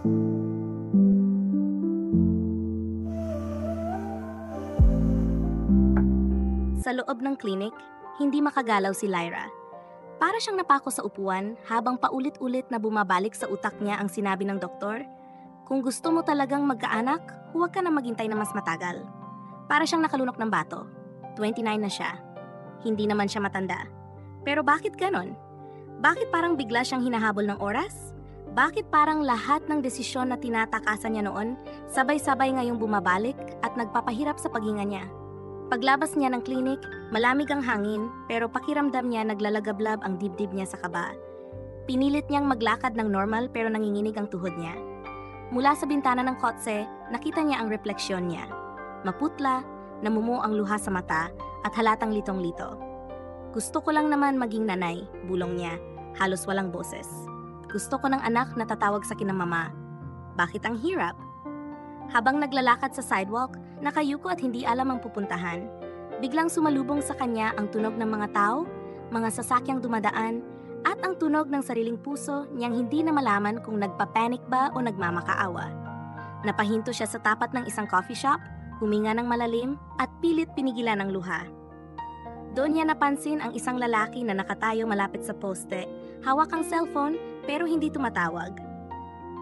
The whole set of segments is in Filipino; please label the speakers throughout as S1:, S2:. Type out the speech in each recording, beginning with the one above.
S1: Sa loob ng klinik, hindi makagalaw si Lyra. Para siyang napako sa upuan habang paulit-ulit na bumabalik sa utak niya ang sinabi ng doktor, kung gusto mo talagang magkaanak, huwag ka na maghintay na mas matagal. Para siyang nakalunok ng bato. 29 na siya. Hindi naman siya matanda. Pero bakit ganon? Bakit parang bigla siyang hinahabol ng oras? Bakit parang lahat ng desisyon na tinatakasan niya noon, sabay-sabay ngayong bumabalik at nagpapahirap sa paghinga niya? Paglabas niya ng klinik, malamig ang hangin pero pakiramdam niya naglalagablab ang dibdib niya sa kaba. Pinilit niyang maglakad ng normal pero nanginginig ang tuhod niya. Mula sa bintana ng kotse, nakita niya ang refleksyon niya. Maputla, namumuo ang luha sa mata at halatang litong-lito. Gusto ko lang naman maging nanay, bulong niya, halos walang boses. Gusto ko ng anak na tatawag sa akin ng mama. Bakit ang hirap? Habang naglalakad sa sidewalk, nakayuko at hindi alam ang pupuntahan. Biglang sumalubong sa kanya ang tunog ng mga tao, mga sasakyang dumadaan, at ang tunog ng sariling puso niyang hindi na malaman kung nagpapanik ba o nagmamakaawa. Napahinto siya sa tapat ng isang coffee shop, huminga ng malalim at pilit pinigilan ang luha. Doon niya napansin ang isang lalaki na nakatayo malapit sa poste, hawak ang cellphone pero hindi tumatawag.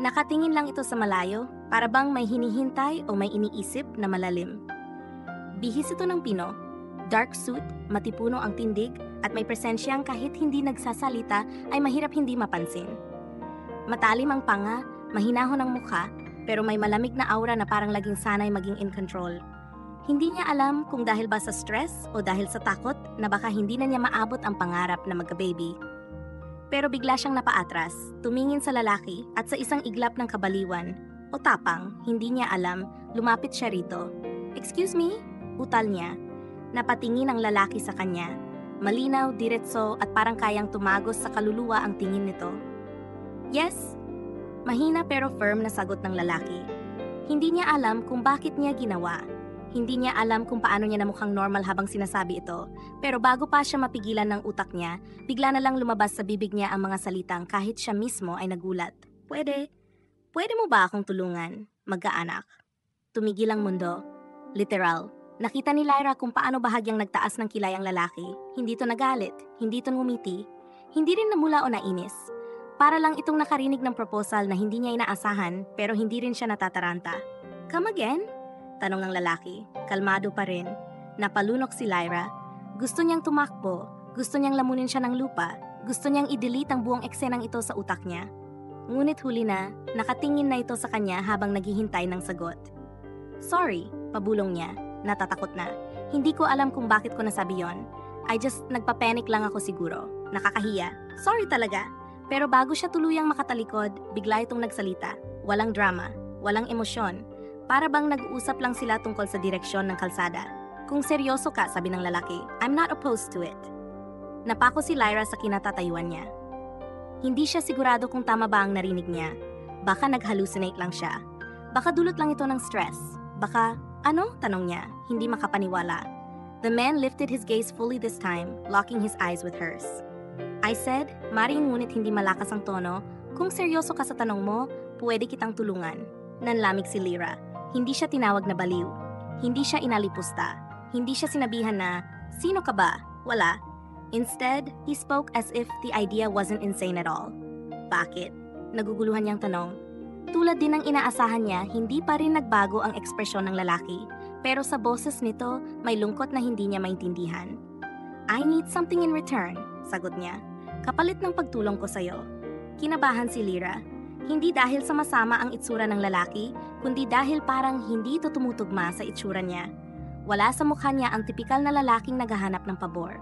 S1: Nakatingin lang ito sa malayo, para bang may hinihintay o may iniisip na malalim. Bihis ito ng Pino, dark suit, matipuno ang tindig, at may presensyang kahit hindi nagsasalita ay mahirap hindi mapansin. Matalim ang panga, mahinahon ang mukha, pero may malamig na aura na parang laging sanay maging in control. Hindi niya alam kung dahil ba sa stress o dahil sa takot na baka hindi na niya maabot ang pangarap na magka-baby. Pero bigla siyang napaatras, tumingin sa lalaki at sa isang iglap ng kabaliwan o tapang, hindi niya alam, lumapit siya rito. "Excuse me?" Utal niya. Napatingin ang lalaki sa kanya. Malinaw, diretso at parang kayang tumagos sa kaluluwa ang tingin nito. "Yes?" Mahina pero firm na sagot ng lalaki. Hindi niya alam kung bakit niya ginawa. Hindi niya alam kung paano niya namukhang normal habang sinasabi ito. Pero bago pa siya mapigilan ng utak niya, bigla na lang lumabas sa bibig niya ang mga salitang kahit siya mismo ay nagulat. Pwede mo ba akong tulungan, magkaanak?" Tumigil ang mundo. Literal. Nakita ni Lyra kung paano bahagyang nagtaas ng kilay ang lalaki. Hindi to nagalit, hindi to ngumiti, hindi rin namula o nainis. Para lang itong nakarinig ng proposal na hindi niya inaasahan pero hindi rin siya natataranta. "Come again?" Tanong ng lalaki. Kalmado pa rin. Napalunok si Lyra. Gusto niyang tumakbo, gusto niyang lamunin siya ng lupa, gusto niyang i-delete ang buong eksenang ito sa utak niya. Ngunit huli na, nakatingin na ito sa kanya habang naghihintay ng sagot. "Sorry," pabulong niya, natatakot na. "Hindi ko alam kung bakit ko nasabi yon. Nagpapanik lang ako siguro. Nakakahiya. Sorry talaga." Pero bago siya tuluyang makatalikod, bigla itong nagsalita. Walang drama, walang emosyon. Para bang nag-uusap lang sila tungkol sa direksyon ng kalsada. "Kung seryoso ka," sabi ng lalaki, "I'm not opposed to it." Napako si Lyra sa kinatatayuan niya. Hindi siya sigurado kung tama ba ang narinig niya. Baka nag-hallucinate lang siya. Baka dulot lang ito ng stress. Baka, ano? Tanong niya, hindi makapaniwala. The man lifted his gaze fully this time, locking his eyes with hers. "I said, maring ngunit hindi malakas ang tono, kung seryoso ka sa tanong mo, pwede kitang tulungan." Nanlamig si Lyra. Hindi siya tinawag na baliw. Hindi siya inalipusta. Hindi siya sinabihan na, "Sino ka ba?" Wala. Instead, he spoke as if the idea wasn't insane at all. "Bakit?" Naguguluhan niyang tanong. Tulad din ng inaasahan niya, hindi pa rin nagbago ang ekspresyon ng lalaki. Pero sa boses nito, may lungkot na hindi niya maintindihan. "I need something in return," sagot niya. "Kapalit ng pagtulong ko sa'yo." Kinabahan si Lyra. Hindi dahil sa masama ang itsura ng lalaki, kundi dahil parang hindi ito tumutugma sa itsura niya. Wala sa mukha niya ang tipikal na lalaking naghahanap ng pabor.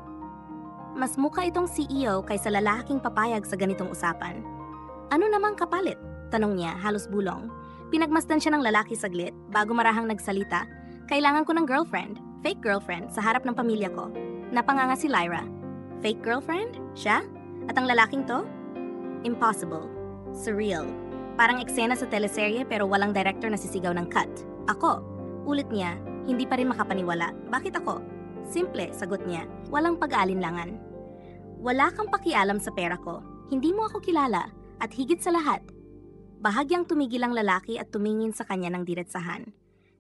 S1: Mas mukha itong CEO kaysa lalaking papayag sa ganitong usapan. "Ano namang kapalit?" tanong niya, halos bulong. Pinagmasdan siya ng lalaki saglit bago marahang nagsalita. "Kailangan ko ng girlfriend, fake girlfriend, sa harap ng pamilya ko." Napanganga si Lyra. Fake girlfriend? Siya? At ang lalaking to? Impossible. Surreal. Parang eksena sa teleserye pero walang director na sisigaw ng cut. "Ako." Ulit niya, hindi pa rin makapaniwala. "Bakit ako?" Simple, sagot niya. Walang pag-aalinlangan. "Wala kang pakialam sa pera ko. Hindi mo ako kilala. At higit sa lahat, Bahagyang tumigil ang lalaki at tumingin sa kanya ng diretsahan.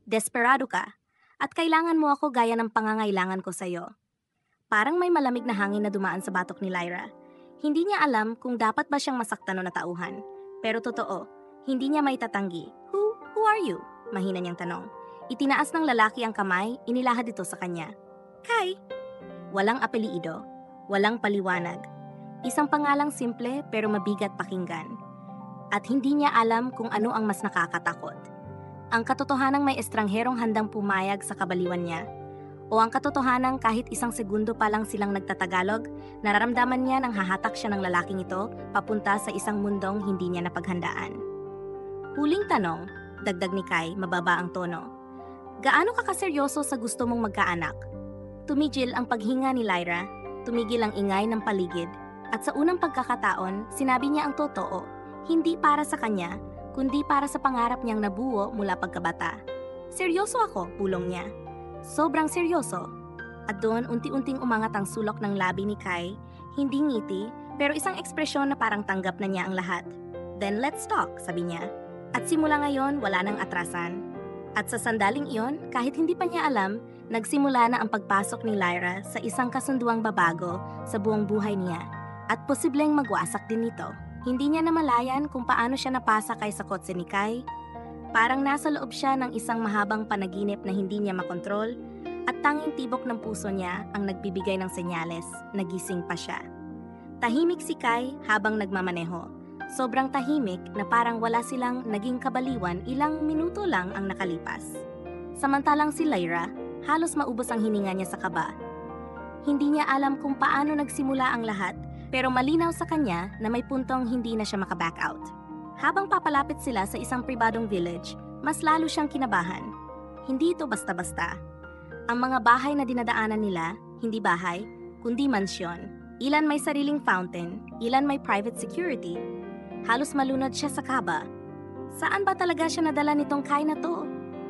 S1: Desperado ka, at kailangan mo ako gaya ng pangangailangan ko sa'yo. Parang may malamig na hangin na dumaan sa batok ni Lyra. Hindi niya alam kung dapat ba siyang masaktan o natauhan. Pero totoo, hindi niya maitatanggi. Who are you? Mahina niyang tanong. Itinaas ng lalaki ang kamay, inilahad ito sa kanya. Kai! Walang apeliido, walang paliwanag. Isang pangalang simple pero mabigat pakinggan. At hindi niya alam kung ano ang mas nakakatakot. Ang katotohanang may estrangherong handang pumayag sa kabaliwan niya. O ang katotohanang kahit isang segundo pa lang silang nagtatagalog, nararamdaman niya nang hahatak siya ng lalaking ito papunta sa isang mundong hindi niya napaghandaan. Huling tanong, dagdag ni Kai, mababa ang tono. Gaano ka kaseryoso sa gusto mong magkaanak? Tumigil ang paghinga ni Lyra, tumigil ang ingay ng paligid, at sa unang pagkakataon, sinabi niya ang totoo, hindi para sa kanya, kundi para sa pangarap niyang nabuo mula pagkabata. Seryoso ako, pulong niya. Sobrang seryoso. At doon unti-unting umangat ang sulok ng labi ni Kai, hindi ngiti, pero isang ekspresyon na parang tanggap na niya ang lahat. Then let's talk, sabi niya. At simula ngayon, wala nang atrasan. At sa sandaling iyon, kahit hindi pa niya alam, nagsimula na ang pagpasok ni Lyra sa isang kasunduang babago sa buong buhay niya. At posibleng magwasak din nito. Hindi niya namalayan kung paano siya napasa kay sa kotse ni Kai. Parang nasa loob siya ng isang mahabang panaginip na hindi niya makontrol at tanging tibok ng puso niya ang nagbibigay ng senyales na gising pa siya. Tahimik si Kai habang nagmamaneho. Sobrang tahimik na parang wala silang naging kabaliwan, ilang minuto lang ang nakalipas. Samantalang si Lyra, halos maubos ang hininga niya sa kaba. Hindi niya alam kung paano nagsimula ang lahat, pero malinaw sa kanya na may puntong hindi na siya makaback out. Habang papalapit sila sa isang pribadong village, mas lalo siyang kinabahan. Hindi ito basta-basta. Ang mga bahay na dinadaanan nila, hindi bahay, kundi mansyon. Ilan may sariling fountain, ilan may private security. Halos malunod siya sa kaba. Saan ba talaga siya nadala nitong Kai na to?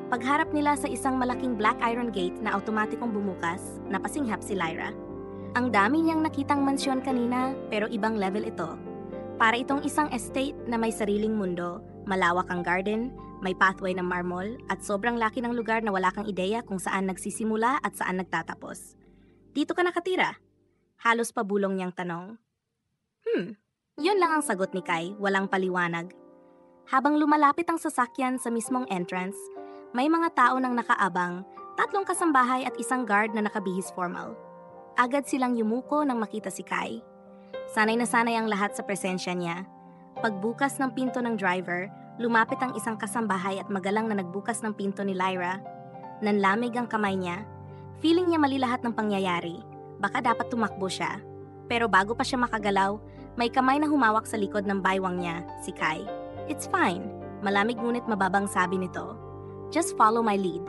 S1: Pagharap nila sa isang malaking black iron gate na automatikong bumukas, napasinghap si Lyra. Ang dami niyang nakitang mansyon kanina, pero ibang level ito. Para itong isang estate na may sariling mundo, malawak ang garden, may pathway ng marmol, at sobrang laki ng lugar na wala kang ideya kung saan nagsisimula at saan nagtatapos. Dito ka nakatira? Halos pabulong niyang tanong. Yun lang ang sagot ni Kai, walang paliwanag. Habang lumalapit ang sasakyan sa mismong entrance, may mga tao nang nakaabang, 3 kasambahay at isang guard na nakabihis formal. Agad silang yumuko nang makita si Kai. Sanay na sanay ang lahat sa presensya niya. Pagbukas ng pinto ng driver, lumapit ang isang kasambahay at magalang na nagbukas ng pinto ni Lyra. Nanlamig ang kamay niya. Feeling niya mali lahat ng pangyayari. Baka dapat tumakbo siya. Pero bago pa siya makagalaw, may kamay na humawak sa likod ng baywang niya, si Kai. It's fine. Malamig ngunit mababang sabi nito. Just follow my lead.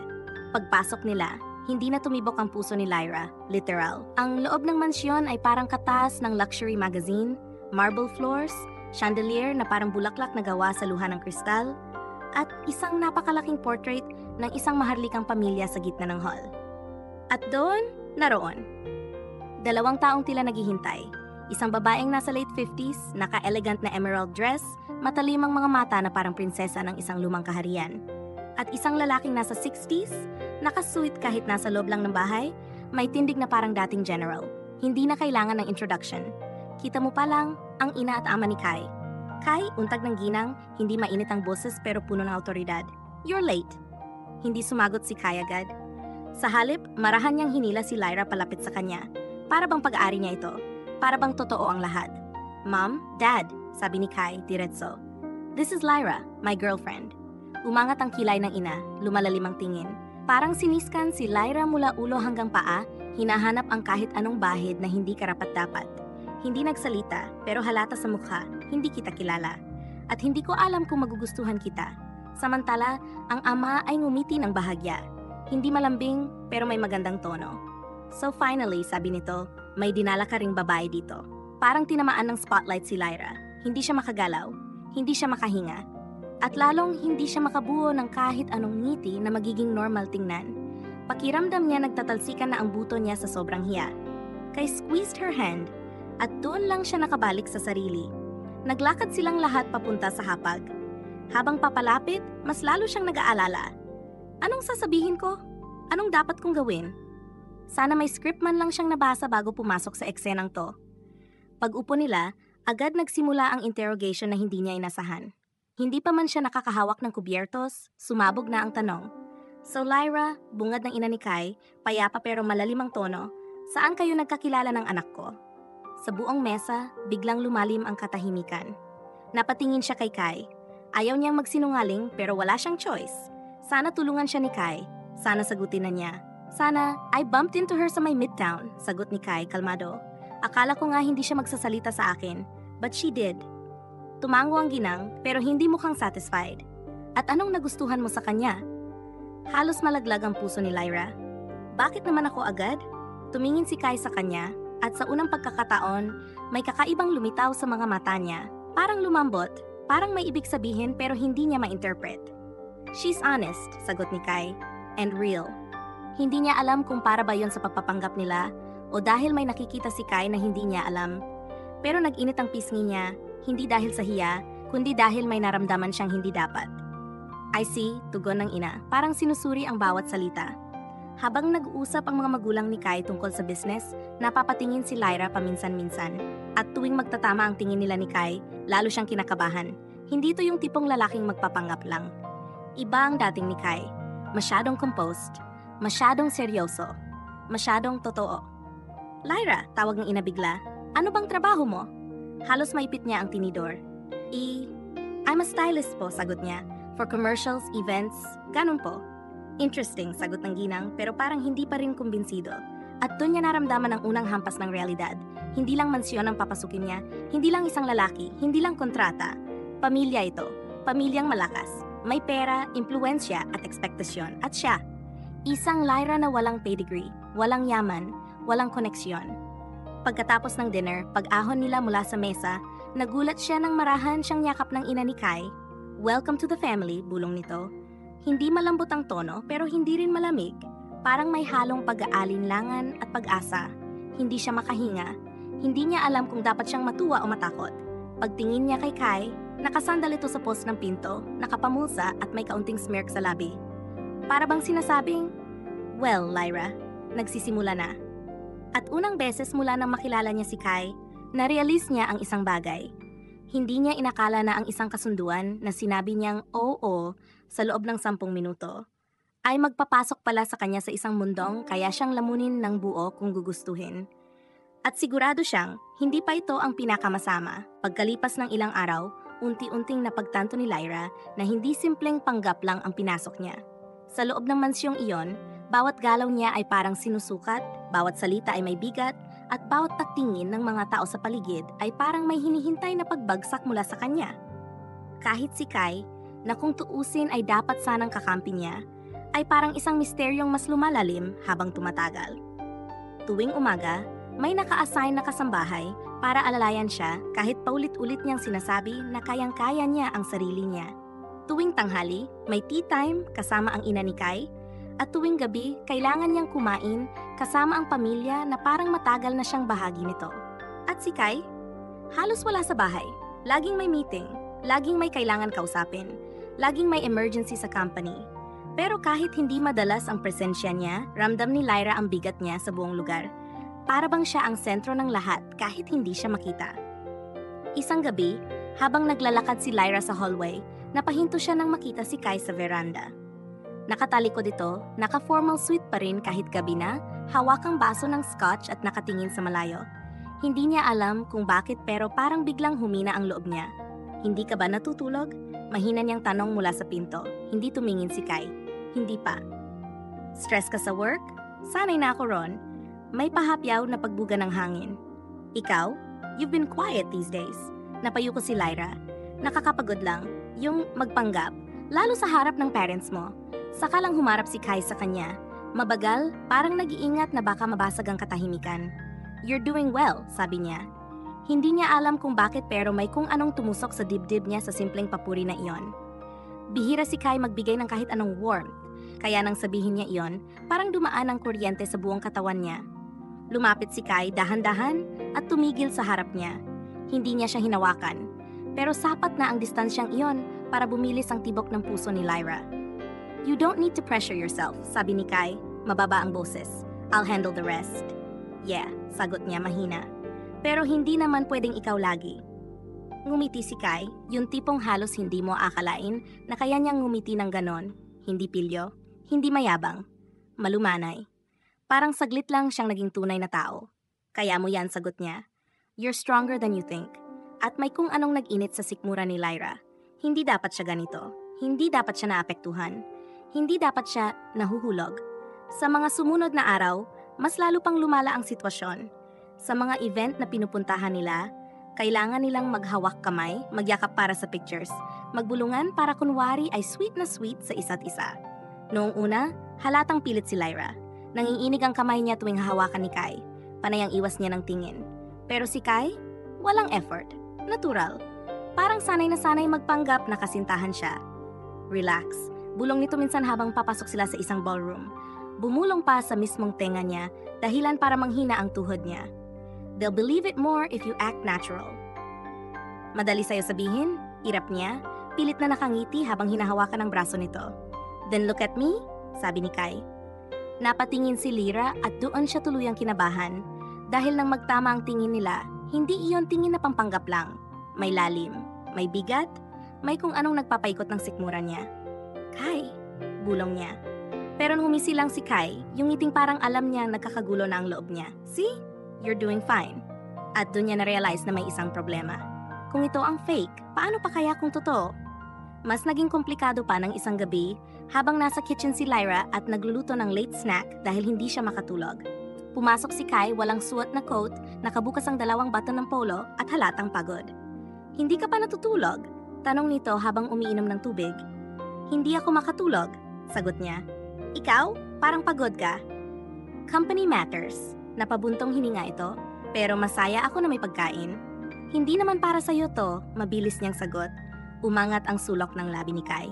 S1: Pagpasok nila, hindi na tumibok ang puso ni Lyra, literal. Ang loob ng mansyon ay parang katas ng luxury magazine, marble floors, chandelier na parang bulaklak na gawa sa luha ng kristal, at isang napakalaking portrait ng isang maharlikang pamilya sa gitna ng hall. At doon, naroon. 2 taong tila naghihintay. Isang babaeng nasa late 50s, naka-elegant na emerald dress, matalimang mga mata na parang prinsesa ng isang lumang kaharian. At isang lalaking nasa 60s, nakasuit kahit nasa loob lang ng bahay, may tindig na parang dating general. Hindi na kailangan ng introduction. Kita mo pa lang, ang ina at ama ni Kai. Kai, untag ng ginang, hindi mainit ang boses pero puno ng autoridad. You're late. Hindi sumagot si Kai agad. Sa halip, marahan niyang hinila si Lyra palapit sa kanya. Para bang pag-aari niya ito? Para bang totoo ang lahat? Mom, Dad, sabi ni Kai, diretso. This is Lyra, my girlfriend. Umangat ang kilay ng ina, lumalalim ang tingin. Parang siniskan si Lyra mula ulo hanggang paa, hinahanap ang kahit anong bahid na hindi karapat-dapat. Hindi nagsalita, pero halata sa mukha, hindi kita kilala. At hindi ko alam kung magugustuhan kita. Samantala, ang ama ay ngumiti ng bahagya. Hindi malambing, pero may magandang tono. So finally, sabi nito, may dinala ka ring babae dito. Parang tinamaan ng spotlight si Lyra. Hindi siya makagalaw, hindi siya makahinga. At lalong hindi siya makabuo ng kahit anong ngiti na magiging normal tingnan. Pakiramdam niya nagtatalsikan na ang buto niya sa sobrang hiya. Kay squeezed her hand, at doon lang siya nakabalik sa sarili. Naglakad silang lahat papunta sa hapag. Habang papalapit, mas lalo siyang nag-aalala. Anong sasabihin ko? Anong dapat kong gawin? Sana may script man lang siyang nabasa bago pumasok sa eksenang to. Pag-upo nila, agad nagsimula ang interrogation na hindi niya inasahan. Hindi pa man siya nakakahawak ng kubyertos, sumabog na ang tanong. So Lyra, bungad ng ina ni Kai, payapa pero malalim ang tono, saan kayo nagkakilala ng anak ko? Sa buong mesa, biglang lumalim ang katahimikan. Napatingin siya kay Kai. Ayaw niyang magsinungaling pero wala siyang choice. Sana tulungan siya ni Kai. Sana sagutin na niya. Sana, I bumped into her sa may midtown, sagot ni Kai kalmado. Akala ko nga hindi siya magsasalita sa akin, but she did. Tumango ang ginang pero hindi mukhang satisfied. At anong nagustuhan mo sa kanya? Halos malaglag ang puso ni Lyra. Bakit naman ako agad? Tumingin si Kai sa kanya at sa unang pagkakataon, may kakaibang lumitaw sa mga mata niya. Parang lumambot, parang may ibig sabihin pero hindi niya ma-interpret. She's honest, sagot ni Kai, and real. Hindi niya alam kung para ba yon sa pagpapanggap nila o dahil may nakikita si Kai na hindi niya alam. Pero nag-init ang pisngi niya, hindi dahil sa hiya, kundi dahil may naramdaman siyang hindi dapat. I see, tugon ng ina, parang sinusuri ang bawat salita. Habang nag-uusap ang mga magulang ni Kai tungkol sa business, napapatingin si Lyra paminsan-minsan. At tuwing magtatama ang tingin nila ni Kai, lalo siyang kinakabahan. Hindi to yung tipong lalaking magpapanggap lang. Iba ang dating ni Kai. Masyadong composed, masyadong seryoso, masyadong totoo. Lyra, tawag ng ina bigla, ano bang trabaho mo? Halos maipit niya ang tinidor. I'm a stylist po, sagot niya. For commercials, events, ganun po. Interesting, sagot ng ginang, pero parang hindi pa rin kumbinsido. At doon niya naramdaman ang unang hampas ng realidad. Hindi lang mansyon ang papasukin niya, hindi lang isang lalaki, hindi lang kontrata. Pamilya ito, pamilyang malakas. May pera, impluensya at ekspektasyon. At siya, isang Lyra na walang pedigree, walang yaman, walang koneksyon. Pagkatapos ng dinner, pag-ahon nila mula sa mesa, nagulat siya nang marahan siyang yakap ng ina ni Kai. Welcome to the family, bulong nito. Hindi malambot ang tono pero hindi rin malamig. Parang may halong pag-aalinlangan at pag-asa. Hindi siya makahinga. Hindi niya alam kung dapat siyang matuwa o matakot. Pagtingin niya kay Kai, nakasandal ito sa post ng pinto, nakapamulsa at may kaunting smirk sa labi. Para bang sinasabing, well, Lyra, nagsisimula na. At unang beses mula nang makilala niya si Kai, na-realize niya ang isang bagay. Hindi niya inakala na ang isang kasunduan na sinabi niyang oo sa loob ng 10 minuto ay magpapasok pala sa kanya sa isang mundong kaya siyang lamunin ng buo kung gugustuhin. At sigurado siyang hindi pa ito ang pinakamasama. Pagkalipas ng ilang araw, unti-unting napagtanto ni Lyra na hindi simpleng panggap lang ang pinasok niya. Sa loob ng mansyong iyon, bawat galaw niya ay parang sinusukat, bawat salita ay may bigat, at bawat pagtingin ng mga tao sa paligid ay parang may hinihintay na pagbagsak mula sa kanya. Kahit si Kai, na kung tuusin ay dapat sanang kakampi niya, ay parang isang misteryong mas lumalalim habang tumatagal. Tuwing umaga, may naka-assign na kasambahay para alalayan siya kahit paulit-ulit niyang sinasabi na kayang-kaya niya ang sarili niya. Tuwing tanghali, may tea time kasama ang ina ni Kai, at tuwing gabi, kailangan niyang kumain kasama ang pamilya na parang matagal na siyang bahagi nito. At si Kai, halos wala sa bahay. Laging may meeting, laging may kailangan kausapin, laging may emergency sa company. Pero kahit hindi madalas ang presensya niya, ramdam ni Lyra ang bigat niya sa buong lugar. Para bang siya ang sentro ng lahat kahit hindi siya makita. Isang gabi, habang naglalakad si Lyra sa hallway, napahinto siya nang makita si Kai sa veranda. Nakatalikod ito, naka-formal suit pa rin kahit gabi na, hawakang baso ng scotch at nakatingin sa malayo. Hindi niya alam kung bakit pero parang biglang humina ang loob niya. Hindi ka ba natutulog? Mahina niyang tanong mula sa pinto. Hindi tumingin si Kai. Hindi pa. Stress ka sa work? Sanay na ako ron. May pahapyaw na pagbuga ng hangin. Ikaw? You've been quiet these days. Napayo ko si Lyra. Nakakapagod lang. Yung magpanggap. Lalo sa harap ng parents mo. Saka lang humarap si Kai sa kanya. Mabagal, parang nag-iingat na baka mabasag ang katahimikan. You're doing well, sabi niya. Hindi niya alam kung bakit pero may kung anong tumusok sa dibdib niya sa simpleng papuri na iyon. Bihira si Kai magbigay ng kahit anong warmth. Kaya nang sabihin niya iyon, parang dumaan ang kuryente sa buong katawan niya. Lumapit si Kai dahan-dahan at tumigil sa harap niya. Hindi niya siya hinawakan. Pero sapat na ang distansyang iyon para bumilis ang tibok ng puso ni Lyra. You don't need to pressure yourself, sabi ni Kai, mababa ang boses. I'll handle the rest. Yeah, sagot niya mahina. Pero hindi naman pwedeng ikaw lagi. Ngumiti si Kai, yung tipong halos hindi mo akalain na kaya niyang ngumiti ng ganon. Hindi pilyo, hindi mayabang, malumanay. Parang saglit lang siyang naging tunay na tao. Kaya mo yan, sagot niya. You're stronger than you think. At may kung anong nag-init sa sikmura ni Lyra. Hindi dapat siya ganito. Hindi dapat siya naapektuhan. Hindi dapat siya nahuhulog. Sa mga sumunod na araw, mas lalo pang lumala ang sitwasyon. Sa mga event na pinupuntahan nila, kailangan nilang maghawak kamay, magyakap para sa pictures, magbulungan para kunwari ay sweet na sweet sa isa't isa. Noong una, halatang pilit si Lyra. Nanginginig ang kamay niya tuwing hahawakan ni Kai. Panay ang iwas niya ng tingin. Pero si Kai, walang effort. Natural. Parang sanay na sanay magpanggap na kasintahan siya. Relax. Bulong nito minsan habang papasok sila sa isang ballroom. Bumulong pa sa mismong tenga niya, dahilan para manghina ang tuhod niya. They'll believe it more if you act natural. Madali sa'yo sabihin, irap niya, pilit na nakangiti habang hinahawakan ang braso nito. Then look at me, sabi ni Kai. Napatingin si Lyra at doon siya tuluyang kinabahan. Dahil nang magtama ang tingin nila, hindi iyon tingin na pampanggap lang. May lalim, may bigat, may kung anong nagpapaikot ng sikmura niya. Kai, bulong niya. Pero nung humisi lang si Kai, yung ngiting parang alam niya nagkakagulo na ang loob niya. See? You're doing fine. At doon niya na-realize na may isang problema. Kung ito ang fake, paano pa kaya kung totoo? Mas naging komplikado pa ng isang gabi habang nasa kitchen si Lyra at nagluluto ng late snack dahil hindi siya makatulog. Pumasok si Kai walang suot na coat, nakabukas ang 2 baton ng polo at halatang pagod. Hindi ka pa natutulog? Tanong nito habang umiinom ng tubig. Hindi ako makatulog, sagot niya. Ikaw? Parang pagod ka. Company matters. Napabuntong hininga ito, pero masaya ako na may pagkain. Hindi naman para sa'yo to, mabilis niyang sagot. Umangat ang sulok ng labi ni Kai.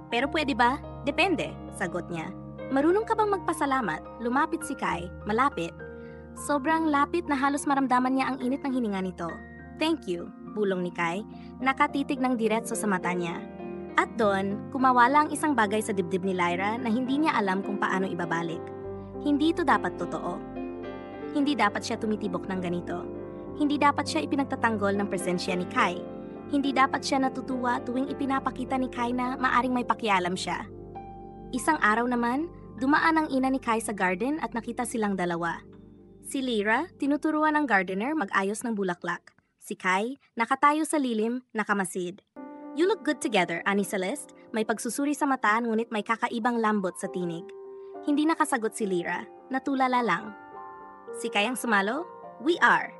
S1: Pero pwede ba? Depende, sagot niya. Marunong ka bang magpasalamat? Lumapit si Kai, malapit. Sobrang lapit na halos maramdaman niya ang init ng hininga nito. Thank you, bulong ni Kai, nakatitig ng diretso sa mata niya. At doon, kumawala ang isang bagay sa dibdib ni Lyra na hindi niya alam kung paano ibabalik. Hindi ito dapat totoo. Hindi dapat siya tumitibok ng ganito. Hindi dapat siya ipinagtatanggol ng presensya ni Kai. Hindi dapat siya natutuwa tuwing ipinapakita ni Kai na maaring may pakialam siya. Isang araw naman, dumaan ang ina ni Kai sa garden at nakita silang dalawa. Si Lyra, tinuturuan ng gardener mag-ayos ng bulaklak. Si Kai, nakatayo sa lilim, nakamasid. You look good together, ani Celeste. May pagsusuri sa mata ngunit may kakaibang lambot sa tinig. Hindi nakasagot si Lyra, natulala lang. Si Kai ang sumalo? We are.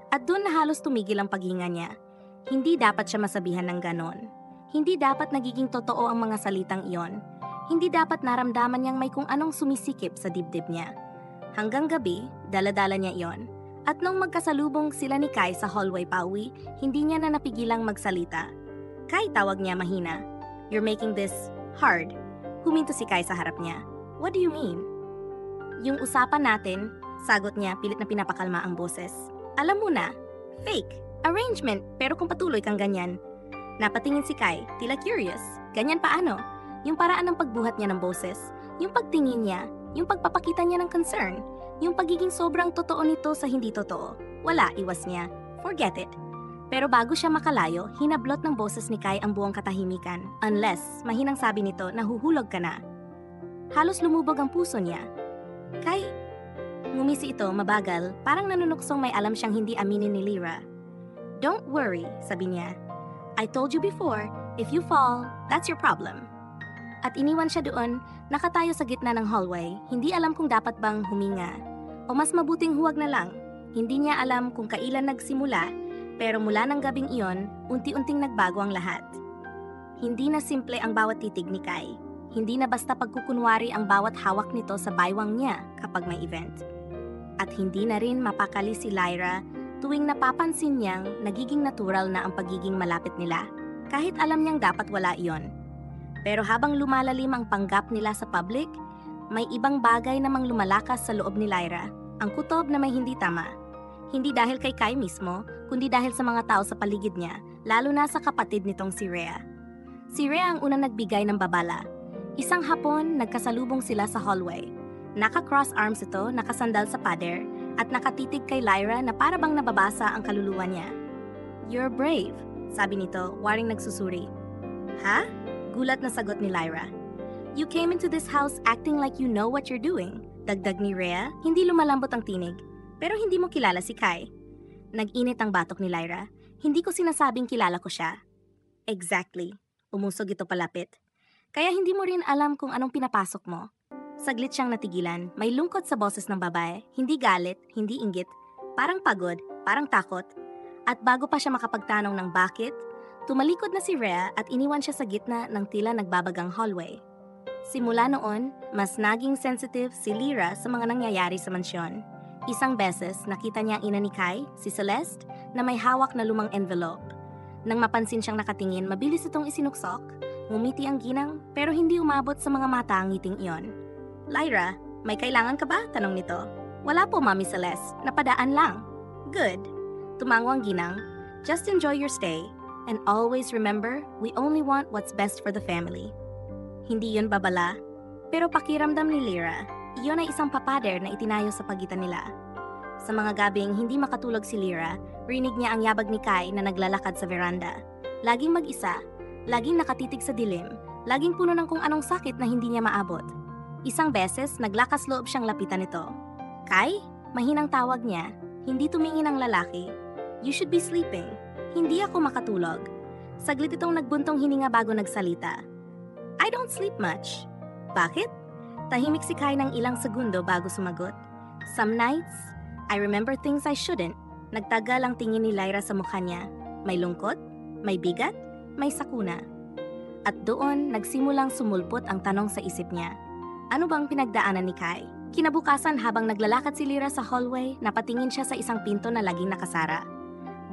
S1: At doon na halos tumigil ang paghinga niya. Hindi dapat siya masabihan ng ganon. Hindi dapat nagiging totoo ang mga salitang iyon. Hindi dapat naramdaman niyang may kung anong sumisikip sa dibdib niya. Hanggang gabi, dala-dala niya iyon. At nung magkasalubong sila ni Kai sa hallway pauwi, hindi niya na napigilang magsalita. Kai, tawag niya mahina. You're making this hard. Huminto si Kai sa harap niya. What do you mean? Yung usapan natin, sagot niya pilit na pinapakalma ang boses. Alam mo na, fake, arrangement, pero kung patuloy kang ganyan. Napatingin si Kai, tila curious. Ganyan paano? Yung paraan ng pagbuhat niya ng boses, yung pagtingin niya, yung pagpapakita niya ng concern, yung pagiging sobrang totoo nito sa hindi totoo. Wala, iwas niya. Forget it. Pero bago siya makalayo, hinablot ng boses ni Kai ang buong katahimikan. Unless, mahinang sabi nito, nahuhulog ka na. Halos lumubog ang puso niya. Kai, ngumisi ito, mabagal, parang nanunuksong may alam siyang hindi aminin ni Lyra. Don't worry, sabi niya. I told you before, if you fall, that's your problem. At iniwan siya doon, nakatayo sa gitna ng hallway, hindi alam kung dapat bang huminga. O mas mabuting huwag na lang. Hindi niya alam kung kailan nagsimula, pero mula ng gabing iyon, unti-unting nagbago ang lahat. Hindi na simple ang bawat titig ni Kai. Hindi na basta pagkukunwari ang bawat hawak nito sa baywang niya kapag may event. At hindi na rin mapakali si Lyra tuwing napapansin niyang nagiging natural na ang pagiging malapit nila, kahit alam niyang dapat wala iyon. Pero habang lumalalim ang panggap nila sa public, may ibang bagay namang lumalakas sa loob ni Lyra, ang kutob na may hindi tama. Hindi dahil kay Kai mismo, kundi dahil sa mga tao sa paligid niya, lalo na sa kapatid nitong si Rhea. Si Rhea ang unang nagbigay ng babala. Isang hapon, nagkasalubong sila sa hallway. Naka-cross arms ito, nakasandal sa pader, at nakatitig kay Lyra na para bang nababasa ang kaluluwa niya. "You're brave," sabi nito, waring nagsusuri. "Ha?" Gulat na sagot ni Lyra. "You came into this house acting like you know what you're doing." Dagdag ni Rhea, hindi lumalambot ang tinig. "Pero hindi mo kilala si Kai." Nag-init ang batok ni Lyra. "Hindi ko sinasabing kilala ko siya." "Exactly." Umusog ito palapit. "Kaya hindi mo rin alam kung anong pinapasok mo." Saglit siyang natigilan. May lungkot sa boses ng babae. Hindi galit, hindi inggit. Parang pagod, parang takot. At bago pa siya makapagtanong ng bakit, tumalikod na si Rhea at iniwan siya sa gitna ng tila nagbabagang hallway. Simula noon, mas naging sensitive si Lyra sa mga nangyayari sa mansyon. Isang beses, nakita niya ang ina ni Kai, si Celeste, na may hawak na lumang envelope. Nang mapansin siyang nakatingin, mabilis itong isinuksok. Ngumiti ang ginang, pero hindi umabot sa mga mata ang ngiting iyon. "Lyra, may kailangan ka ba?" tanong nito. "Wala po, Mami Celeste. Napadaan lang." "Good." Tumango ang ginang. "Just enjoy your stay. And always remember, we only want what's best for the family." Hindi yun babala. Pero pakiramdam ni Lyra, iyon ay isang papader na itinayo sa pagitan nila. Sa mga gabing hindi makatulog si Lyra, rinig niya ang yabag ni Kai na naglalakad sa veranda. Laging mag-isa, laging nakatitig sa dilim, laging puno ng kung anong sakit na hindi niya maabot. Isang beses, naglakas loob siyang lapitan nito. "Kai?" Mahinang tawag niya. Hindi tumingin ang lalaki. "You should be sleeping." "Hindi ako makatulog." Saglit itong nagbuntong hininga bago nagsalita. "I don't sleep much." "Bakit?" Tahimik si Kai ng ilang segundo bago sumagot. "Some nights, I remember things I shouldn't." Nagtagal ang tingin ni Lyra sa mukha niya. May lungkot, may bigat, may sakuna. At doon, nagsimulang sumulpot ang tanong sa isip niya. Ano bang pinagdaanan ni Kai? Kinabukasan habang naglalakad si Lyra sa hallway, napatingin siya sa isang pinto na laging nakasara.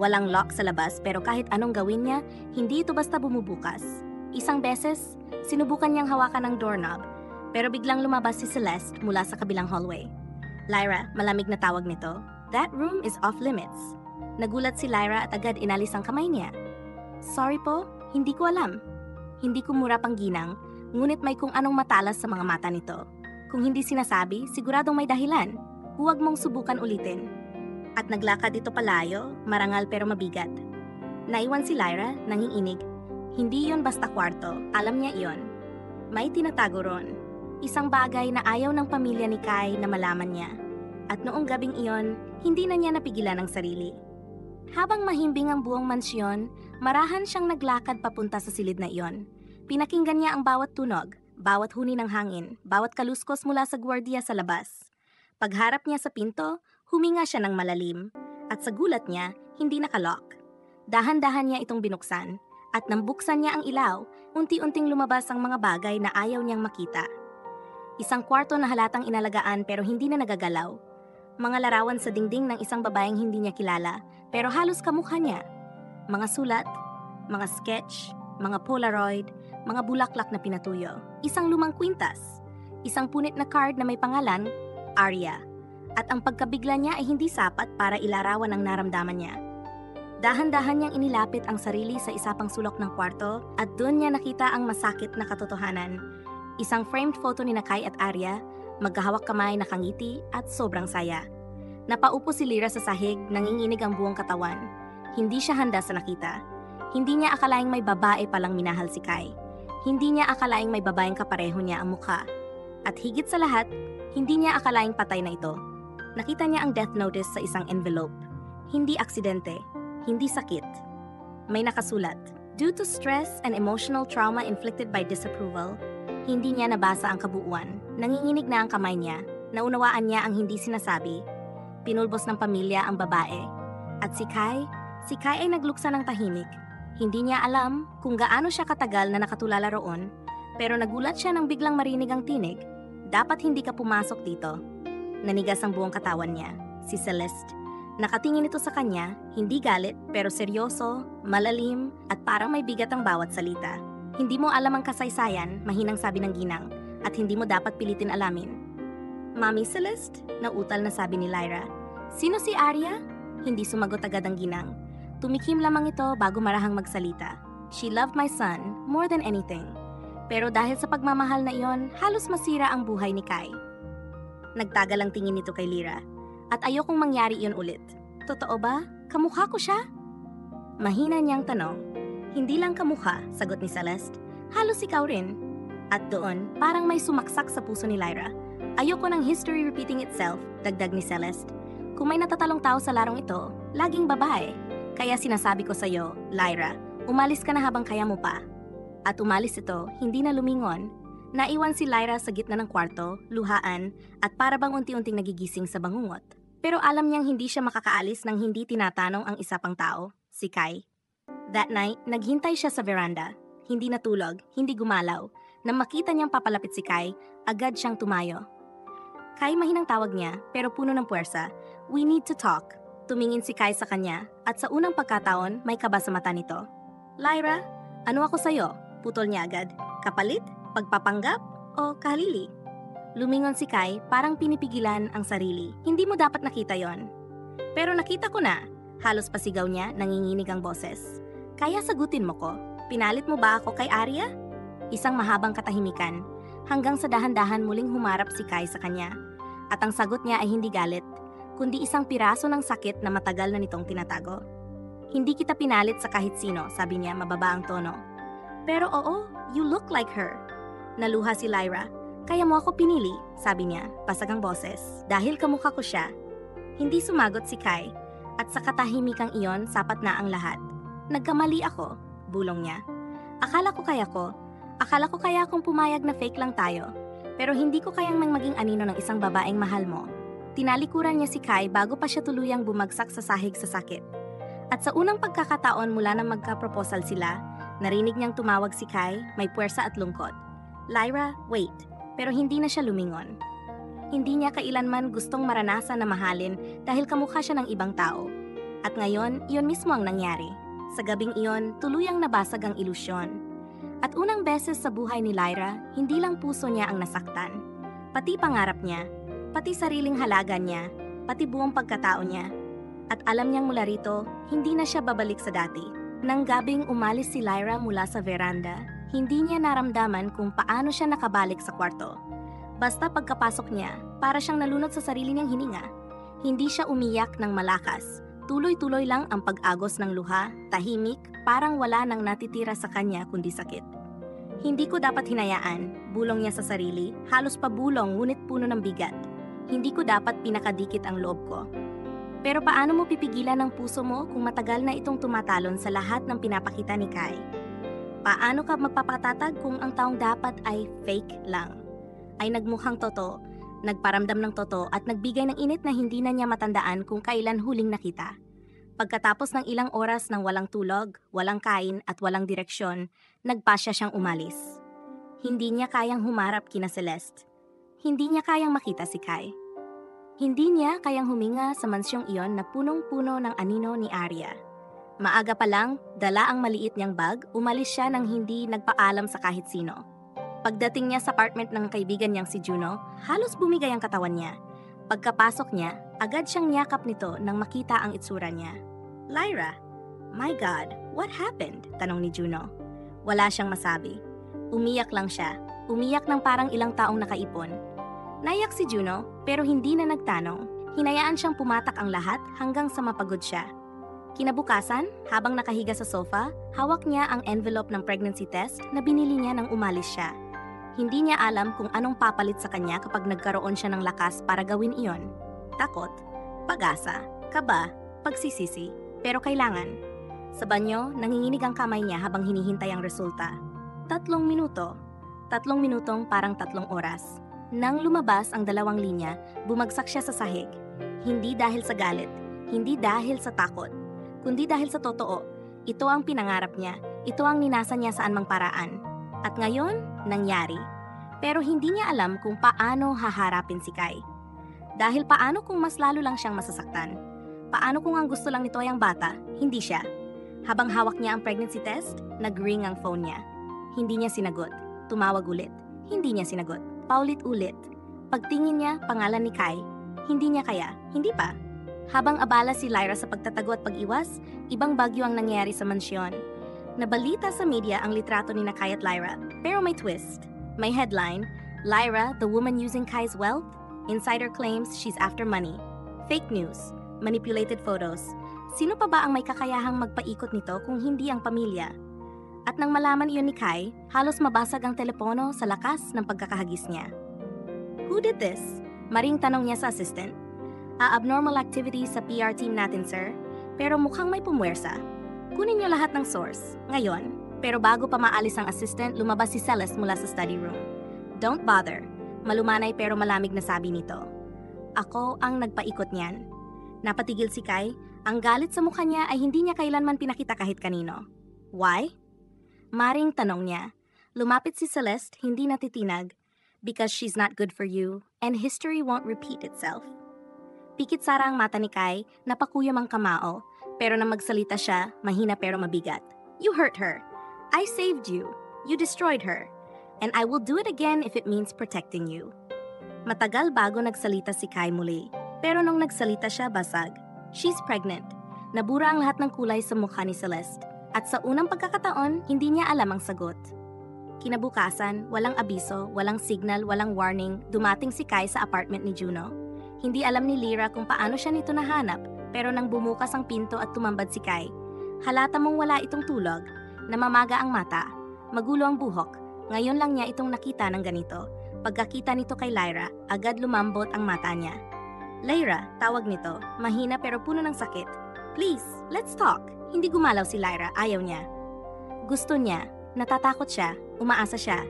S1: Walang lock sa labas pero kahit anong gawin niya, hindi ito basta bumubukas. Isang beses, sinubukan niyang hawakan ang doorknob, pero biglang lumabas si Celeste mula sa kabilang hallway. "Lyra," malamig na tawag nito, "that room is off limits." Nagulat si Lyra at agad inalis ang kamay niya. "Sorry po, hindi ko alam." Hindi kumurap ang ginang, ngunit may kung anong matalas sa mga mata nito. Kung hindi sinasabi, siguradong may dahilan. Huwag mong subukan ulitin. At naglakad ito palayo, marangal pero mabigat. Naiwan si Lyra, nanginginig. Hindi yon basta kwarto, alam niya iyon. May tinatago ron. Isang bagay na ayaw ng pamilya ni Kai na malaman niya. At noong gabing iyon, hindi na niya napigilan ang sarili. Habang mahimbing ang buong mansyon, marahan siyang naglakad papunta sa silid na iyon. Pinakinggan niya ang bawat tunog, bawat huni ng hangin, bawat kaluskos mula sa gwardiya sa labas. Pagharap niya sa pinto, huminga siya ng malalim. At sa gulat niya, hindi nakalock. Dahan-dahan niya itong binuksan. At nang buksan niya ang ilaw, unti-unting lumabas ang mga bagay na ayaw niyang makita. Isang kwarto na halatang inalagaan pero hindi na nagagalaw. Mga larawan sa dingding ng isang babaeng hindi niya kilala, pero halos kamukha niya. Mga sulat, mga sketch, mga polaroid, mga bulaklak na pinatuyo. Isang lumang kwintas. Isang punit na card na may pangalan, Arya. At ang pagkabigla niya ay hindi sapat para ilarawan ang naramdaman niya. Dahan-dahan niyang inilapit ang sarili sa isa pang sulok ng kwarto at doon niya nakita ang masakit na katotohanan. Isang framed photo ni Kai at Arya, magkahawak kamay, nakangiti at sobrang saya. Napaupo si Lyra sa sahig, nanginginig ang buong katawan. Hindi siya handa sa nakita. Hindi niya akalaing may babae palang minahal si Kai. Hindi niya akalaing may babaeng kapareho niya ang mukha. At higit sa lahat, hindi niya akalaing patay na ito. Nakita niya ang death notice sa isang envelope. Hindi aksidente. Hindi sakit. May nakasulat, "Due to stress and emotional trauma inflicted by disapproval," hindi niya nabasa ang kabuuan. Nanginginig na ang kamay niya. Naunawaan niya ang hindi sinasabi. Pinulbos ng pamilya ang babae. At si Kai ay nagluksa ng tahimik. Hindi niya alam kung gaano siya katagal na nakatulala roon, pero nagulat siya nang biglang marinig ang tinig. "Dapat hindi ka pumasok dito." Nanigas ang buong katawan niya. Si Celeste. Nakatingin ito sa kanya, hindi galit pero seryoso, malalim at parang may bigat ang bawat salita. "Hindi mo alam ang kasaysayan," mahinang sabi ng ginang, "at hindi mo dapat pilitin alamin." "Mami Celeste?" nautal na sabi ni Lyra. "Sino si Arya?" Hindi sumagot agad ang ginang. Tumikim lamang ito bago marahang magsalita. She loved my son more than anything. Pero dahil sa pagmamahal na iyon, halos masira ang buhay ni Kai. Nagtagal ang tingin nito kay Lyra. At ayokong mangyari iyon ulit. Totoo ba? Kamukha ko siya? Mahina niyang tanong. Hindi lang kamukha, sagot ni Celeste. Halos ikaw rin. At doon, parang may sumaksak sa puso ni Lyra. Ayoko ng history repeating itself, dagdag ni Celeste. Kung may natatalong tao sa larong ito, laging babae. Kaya sinasabi ko sa'yo, Lyra, umalis ka na habang kaya mo pa. At umalis ito, hindi na lumingon. Naiwan si Lyra sa gitna ng kwarto, luhaan, at para bang unti-unting nagigising sa bangungot. Pero alam niyang hindi siya makakaalis nang hindi tinatanong ang isa pang tao, si Kai. That night, naghintay siya sa veranda. Hindi natulog, hindi gumalaw. Nang makita niyang papalapit si Kai, agad siyang tumayo. Kai, mahinang tawag niya, pero puno ng puwersa. We need to talk. Tumingin si Kai sa kanya, at sa unang pagkataon, may kaba sa mata nito. Lyra, ano ako sa'yo? Putol niya agad. Kapalit? Pagpapanggap? O kahalili? Lumingon si Kai, parang pinipigilan ang sarili. Hindi mo dapat nakita yon. Pero nakita ko na. Halos pasigaw niya, nanginginig ang boses. Kaya sagutin mo ko, pinalit mo ba ako kay Arya? Isang mahabang katahimikan, hanggang sa dahan-dahan muling humarap si Kai sa kanya. At ang sagot niya ay hindi galit, kundi isang piraso ng sakit na matagal na nitong tinatago. Hindi kita pinalit sa kahit sino, sabi niya, mababa ang tono. Pero oo, you look like her. Naluha si Lyra. Kaya mo ako pinili, sabi niya, pasag ang boses, dahil kamukha ko siya. Hindi sumagot si Kai, at sa katahimikang iyon, sapat na ang lahat. Nagkamali ako, bulong niya. Akala ko kaya akong pumayag na fake lang tayo, pero hindi ko kayang maging anino ng isang babaeng mahal mo. Tinalikuran niya si Kai bago pa siya tuluyang bumagsak sa sahig sa sakit. At sa unang pagkakataon mula nang magka-proposal sila, narinig niyang tumawag si Kai, may puwersa at lungkot. Lyra, wait, pero hindi na siya lumingon. Hindi niya kailanman gustong maranasan na mahalin dahil kamukha siya ng ibang tao. At ngayon, iyon mismo ang nangyari. Sa gabing iyon, tuluyang nabasag ang ilusyon. At unang beses sa buhay ni Lyra, hindi lang puso niya ang nasaktan. Pati pangarap niya, pati sariling halaga niya, pati buong pagkatao niya. At alam niyang mula rito, hindi na siya babalik sa dati. Nang gabing umalis si Lyra mula sa veranda, hindi niya naramdaman kung paano siya nakabalik sa kwarto. Basta pagkapasok niya, para siyang nalunod sa sarili niyang hininga. Hindi siya umiyak ng malakas. Tuloy-tuloy lang ang pag-agos ng luha, tahimik, parang wala nang natitira sa kanya kundi sakit. Hindi ko dapat hinayaan, bulong niya sa sarili, halos pabulong ngunit puno ng bigat. Hindi ko dapat pinakadikit ang loob ko. Pero paano mo pipigilan ang puso mo kung matagal na itong tumatalon sa lahat ng pinapakita ni Kai? Paano ka magpapatatag kung ang taong dapat ay fake lang? Ay nagmukhang totoo, nagparamdam ng totoo at nagbigay ng init na hindi na niya matandaan kung kailan huling nakita. Pagkatapos ng ilang oras ng walang tulog, walang kain at walang direksyon, nagpasya siyang umalis. Hindi niya kayang humarap kina Celeste. Hindi niya kayang makita si Kai. Hindi niya kayang huminga sa mansyong iyon na punong-puno ng anino ni Arya. Maaga pa lang, dala ang maliit niyang bag, umalis siya nang hindi nagpaalam sa kahit sino. Pagdating niya sa apartment ng kaibigan niyang si Juno, halos bumigay ang katawan niya. Pagkapasok niya, agad siyang niyakap nito nang makita ang itsura niya. Lyra, my God, what happened? Tanong ni Juno. Wala siyang masabi. Umiyak lang siya. Umiyak ng parang ilang taong nakaipon. Naiyak si Juno, pero hindi na nagtanong. Hinayaan siyang pumatak ang lahat hanggang sa mapagod siya. Kinabukasan, habang nakahiga sa sofa, hawak niya ang envelope ng pregnancy test na binili niya nang umalis siya. Hindi niya alam kung anong papalit sa kanya kapag nagkaroon siya ng lakas para gawin iyon. Takot, pag-asa, kaba, pagsisisi, pero kailangan. Sa banyo, nanginginig ang kamay niya habang hinihintay ang resulta. 3 minuto. 3 minutong parang 3 oras. Nang lumabas ang 2 linya, bumagsak siya sa sahig. Hindi dahil sa galit, hindi dahil sa takot, kundi dahil sa totoo. Ito ang pinangarap niya, ito ang ninasa niya saan mang paraan. At ngayon, nangyari. Pero hindi niya alam kung paano haharapin si Kai. Dahil paano kung mas lalo lang siyang masasaktan? Paano kung ang gusto lang nito ay ang bata, hindi siya? Habang hawak niya ang pregnancy test, nag-ring ang phone niya. Hindi niya sinagot. Tumawag ulit. Hindi niya sinagot. Paulit-ulit. Pagtingin niya, pangalan ni Kai. Hindi niya kaya. Hindi pa. Habang abala si Lyra sa pagtatago at pag-iwas, ibang bagyo ang nangyari sa mansyon. Nabalita sa media ang litrato ni Kai at Lyra, pero may twist. May headline, Lyra, the woman using Kai's wealth? Insider claims she's after money. Fake news, manipulated photos. Sino pa ba ang may kakayahang magpaikot nito kung hindi ang pamilya? At nang malaman iyon ni Kai, halos mabasag ang telepono sa lakas ng pagkakahagis niya. Who did this? Maring tanong niya sa assistant. Abnormal activity sa PR team natin, sir. Pero mukhang may pumwersa. Kunin niyo lahat ng source. Ngayon. Pero bago pa maalis ang assistant, lumabas si Celeste mula sa study room. Don't bother. Malumanay pero malamig na sabi nito. Ako ang nagpaikot niyan. Napatigil si Kai. Ang galit sa mukha niya ay hindi niya kailanman pinakita kahit kanino. Why? Maring tanong niya. Lumapit si Celeste, hindi natitinag. Because she's not good for you, and history won't repeat itself. Pikit sara ang mata ni Kai, napakuyam ang kamao, pero nang magsalita siya, mahina pero mabigat. You hurt her. I saved you. You destroyed her. And I will do it again if it means protecting you. Matagal bago nagsalita si Kai muli, pero nung nagsalita siya, basag. She's pregnant. Nabura ang lahat ng kulay sa mukha ni Celeste, at sa unang pagkakataon, hindi niya alam ang sagot. Kinabukasan, walang abiso, walang signal, walang warning, dumating si Kai sa apartment ni Juno. Hindi alam ni Lyra kung paano siya nito nahanap, pero nang bumukas ang pinto at tumambad si Kai, halata mong wala itong tulog, namamaga ang mata, magulo ang buhok. Ngayon lang niya itong nakita ng ganito. Pagkakita nito kay Lyra, agad lumambot ang mata niya. Lyra, tawag nito, mahina pero puno ng sakit. Please, let's talk. Hindi gumalaw si Lyra, ayaw niya. Gusto niya, natatakot siya, umaasa siya.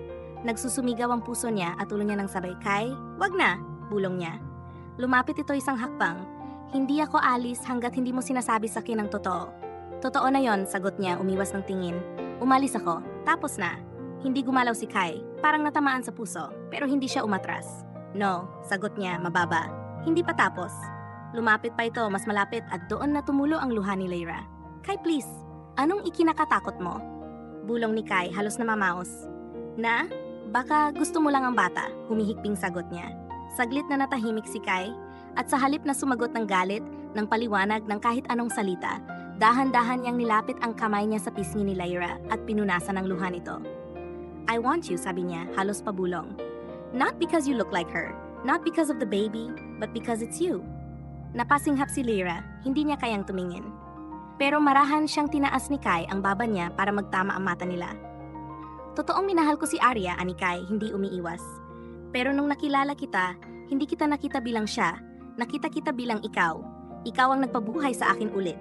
S1: Nagsusumigaw ang puso niya at ulo niya ng sabay. Kai, wag na, bulong niya. Lumapit ito isang hakbang. Hindi ako alis hanggat hindi mo sinasabi sa akin ang totoo. Totoo na yon, sagot niya, umiwas ng tingin. Umalis ako, tapos na. Hindi gumalaw si Kai, parang natamaan sa puso, pero hindi siya umatras. No, sagot niya, mababa. Hindi pa tapos. Lumapit pa ito, mas malapit at doon na tumulo ang luha ni Lyra. Kai, please, anong ikinakatakot mo? Bulong ni Kai, halos namamaos. Na? Baka gusto mo lang ang bata, humihikping sagot niya. Saglit na natahimik si Kai, at sa halip na sumagot ng galit, ng paliwanag ng kahit anong salita, dahan-dahan niyang nilapit ang kamay niya sa pisngi ni Lyra at pinunasan ang luha nito. I want you, sabi niya, halos pabulong. Not because you look like her, not because of the baby, but because it's you. Napasinghap si Lyra, hindi niya kayang tumingin. Pero marahan siyang tinaas ni Kai ang baba niya para magtama ang mata nila. Totoong minahal ko si Arya, ani Kai, hindi umiiwas. Pero nung nakilala kita, hindi kita nakita bilang siya, nakita kita bilang ikaw. Ikaw ang nagpabuhay sa akin ulit.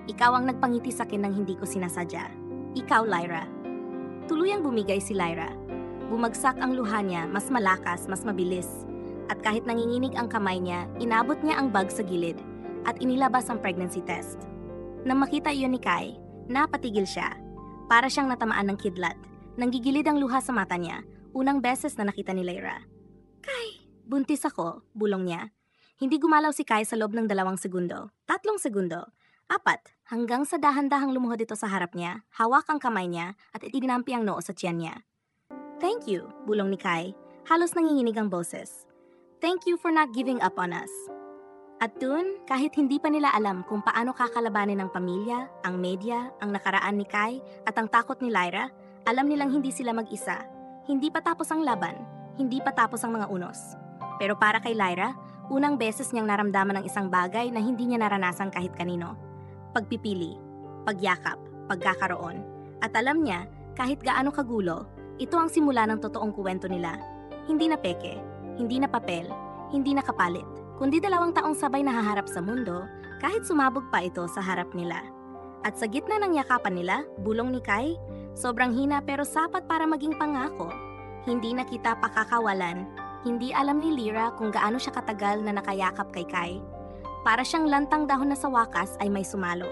S1: Ikaw ang nagpangiti sa akin nang hindi ko sinasadya. Ikaw, Lyra. Tuluyang bumigay si Lyra. Bumagsak ang luha niya, mas malakas, mas mabilis. At kahit nanginginig ang kamay niya, inabot niya ang bag sa gilid at inilabas ang pregnancy test. Nang makita iyon ni Kai, napatigil siya. Para siyang natamaan ng kidlat. Nanggigilid ang luha sa mata niya, unang beses na nakita ni Lyra. Kai, buntis ako, bulong niya. Hindi gumalaw si Kai sa loob ng 2 segundo, 3 segundo, 4, hanggang sa dahan-dahang lumuhod ito sa harap niya, hawak ang kamay niya at itinampi ang noo sa tiyan niya. Thank you, bulong ni Kai, halos nanginginig ang boses. Thank you for not giving up on us. At dun, kahit hindi pa nila alam kung paano kakalabanin ng pamilya, ang media, ang nakaraan ni Kai at ang takot ni Lyra, alam nilang hindi sila mag-isa. Hindi pa tapos ang laban, hindi pa tapos ang mga unos. Pero para kay Lyra, unang beses niyang naramdaman ng isang bagay na hindi niya naranasan kahit kanino. Pagpipili, pagyakap, pagkakaroon. At alam niya, kahit gaano kagulo, ito ang simula ng totoong kwento nila. Hindi na peke, hindi na papel, hindi na kapalit, kundi 2 taong sabay nahaharap sa mundo kahit sumabog pa ito sa harap nila. At sa gitna ng yakapan nila, bulong ni Kai, sobrang hina pero sapat para maging pangako. Hindi na kita pakakawalan. Hindi alam ni Lyra kung gaano siya katagal na nakayakap kay Kai. Para siyang lantang dahon na sa wakas ay may sumalo.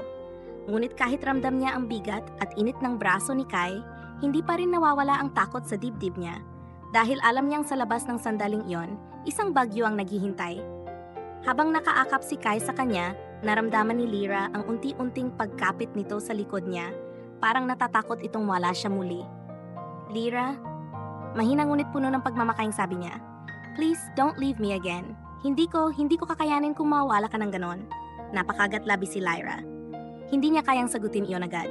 S1: Ngunit kahit ramdam niya ang bigat at init ng braso ni Kai, hindi pa rin nawawala ang takot sa dibdib niya. Dahil alam niyang sa labas ng sandaling iyon, isang bagyo ang naghihintay. Habang nakaakap si Kai sa kanya, naramdaman ni Lyra ang unti-unting pagkapit nito sa likod niya. Parang natatakot itong wala siya muli. Lyra, mahina ngunit puno ng pagmamakaing sabi niya, please don't leave me again. Hindi ko kakayanin kung mawala ka ng ganon. Napakagat-labi si Lyra. Hindi niya kayang sagutin iyon agad.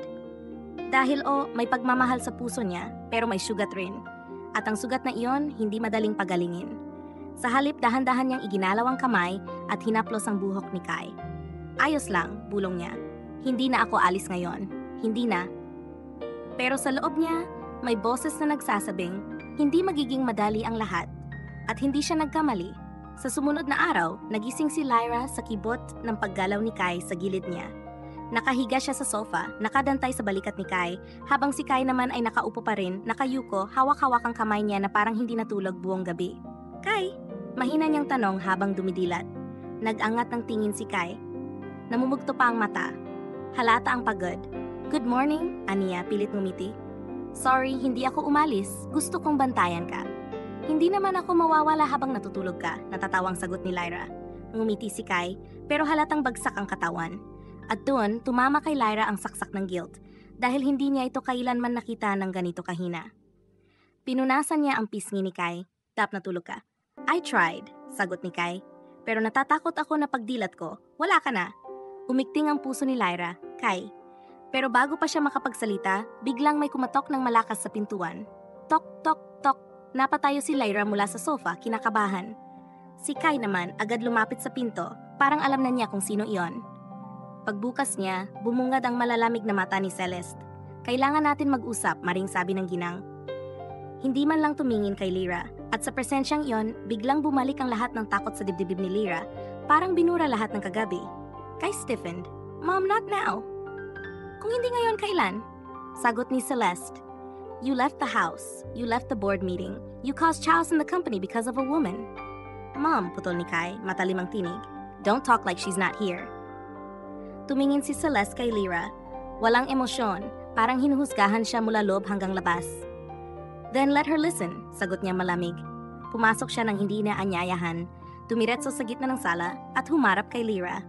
S1: Dahil may pagmamahal sa puso niya, pero may sugat rin. At ang sugat na iyon, hindi madaling pagalingin. Sa halip, dahan-dahan niyang iginalaw ang kamay at hinaplos ang buhok ni Kai. Ayos lang, bulong niya. Hindi na ako alis ngayon. Hindi na. Pero sa loob niya, may boses na nagsasabing, hindi magiging madali ang lahat. At hindi siya nagkamali. Sa sumunod na araw, nagising si Lyra sa kibot ng paggalaw ni Kai sa gilid niya. Nakahiga siya sa sofa, nakadantay sa balikat ni Kai, habang si Kai naman ay nakaupo pa rin, nakayuko, hawak-hawak ang kamay niya na parang hindi natulog buong gabi. Kai? Mahina niyang tanong habang dumidilat. Nag-angat ng tingin si Kai. Namumugto pa ang mata. Halata ang pagod. Good morning, aniya, pilit ngumiti. Sorry, hindi ako umalis. Gusto kong bantayan ka. Hindi naman ako mawawala habang natutulog ka, natatawang sagot ni Lyra. Ngumiti si Kai, pero halatang bagsak ang katawan. At doon, tumama kay Lyra ang saksak ng guilt dahil hindi niya ito kailanman nakita ng ganito kahina. Pinunasan niya ang pisngi ni Kai. Tap, natulog ka. I tried, sagot ni Kai. Pero natatakot ako na pagdilat ko, wala ka na. Umikting ang puso ni Lyra, Kai. Pero bago pa siya makapagsalita, biglang may kumatok ng malakas sa pintuan. Tok, tok, tok. Napatayo si Lyra mula sa sofa, kinakabahan. Si Kai naman agad lumapit sa pinto, parang alam na niya kung sino iyon. Pagbukas niya, bumungad ang malalamig na mata ni Celeste. Kailangan natin mag-usap, maring sabi ng ginang. Hindi man lang tumingin kay Lyra, at sa presensyang iyon, biglang bumalik ang lahat ng takot sa dibdib ni Lyra, parang binura lahat ng kagabi. Kai stiffened. Mom, not now. Kung hindi ngayon, kailan? Sagot ni Celeste. You left the house. You left the board meeting. You caused chaos in the company because of a woman. Mom, putol ni Kai, matalim ang tinig. Don't talk like she's not here. Tumingin si Celeste kay Lyra. Walang emosyon, parang hinuhusgahan siya mula loob hanggang labas. Then let her listen, sagot niya malamig. Pumasok siya ng hindi inaanyayahan, tumiretso sa gitna ng sala at humarap kay Lyra.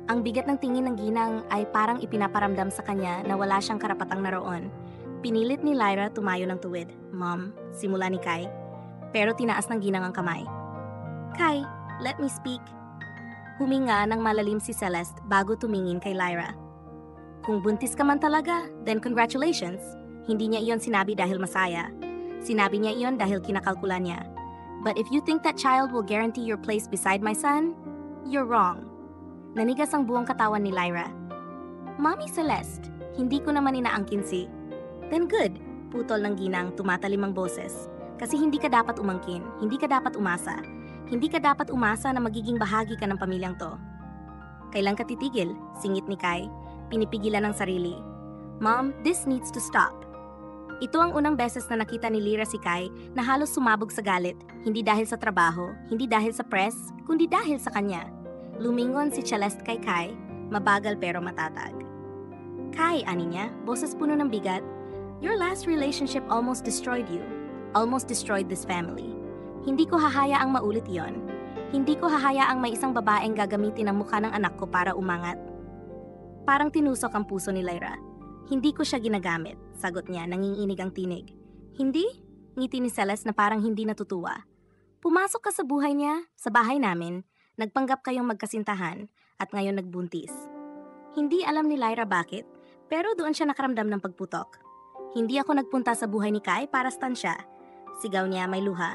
S1: Ang bigat ng tingin ng ginang ay parang ipinaparamdam sa kanya na wala siyang karapatang naroon. Pinilit ni Lyra tumayo ng tuwid. Mom, simula ni Kai. Pero tinaas ng ginang ang kamay. Kai, let me speak. Huminga ng malalim si Celeste bago tumingin kay Lyra. Kung buntis ka man talaga, then congratulations. Hindi niya iyon sinabi dahil masaya. Sinabi niya iyon dahil kinakalkula niya. But if you think that child will guarantee your place beside my son, you're wrong. Nanigas ang buong katawan ni Lyra. Mommy Celeste, hindi ko naman inaangkin si. Then good, putol ng ginang, tumatalim ang boses. Kasi hindi ka dapat umangkin, hindi ka dapat umasa. Hindi ka dapat umasa na magiging bahagi ka ng pamilyang to. Kailan ka titigil? Singit ni Kai. Pinipigilan ng sarili. Mom, this needs to stop. Ito ang unang beses na nakita ni Lyra si Kai na halos sumabog sa galit. Hindi dahil sa trabaho, hindi dahil sa press, kundi dahil sa kanya. Lumingon si Celeste kay Kai, mabagal pero matatag. Kai, ani niya, boses puno ng bigat. Your last relationship almost destroyed you. Almost destroyed this family. Hindi ko hahayaang maulit yon. Hindi ko hahayaang may isang babaeng gagamitin ang mukha ng anak ko para umangat. Parang tinusok ang puso ni Lyra. Hindi ko siya ginagamit, sagot niya, nanginginig ang tinig. Hindi? Ngiti ni Celeste na parang hindi natutuwa. Pumasok ka sa buhay niya, sa bahay namin, nagpanggap kayong magkasintahan, at ngayon nagbuntis. Hindi alam ni Lyra bakit, pero doon siya nakaramdam ng pagputok. Hindi ako nagpunta sa buhay ni Kai para stan siya. Sigaw niya may luha.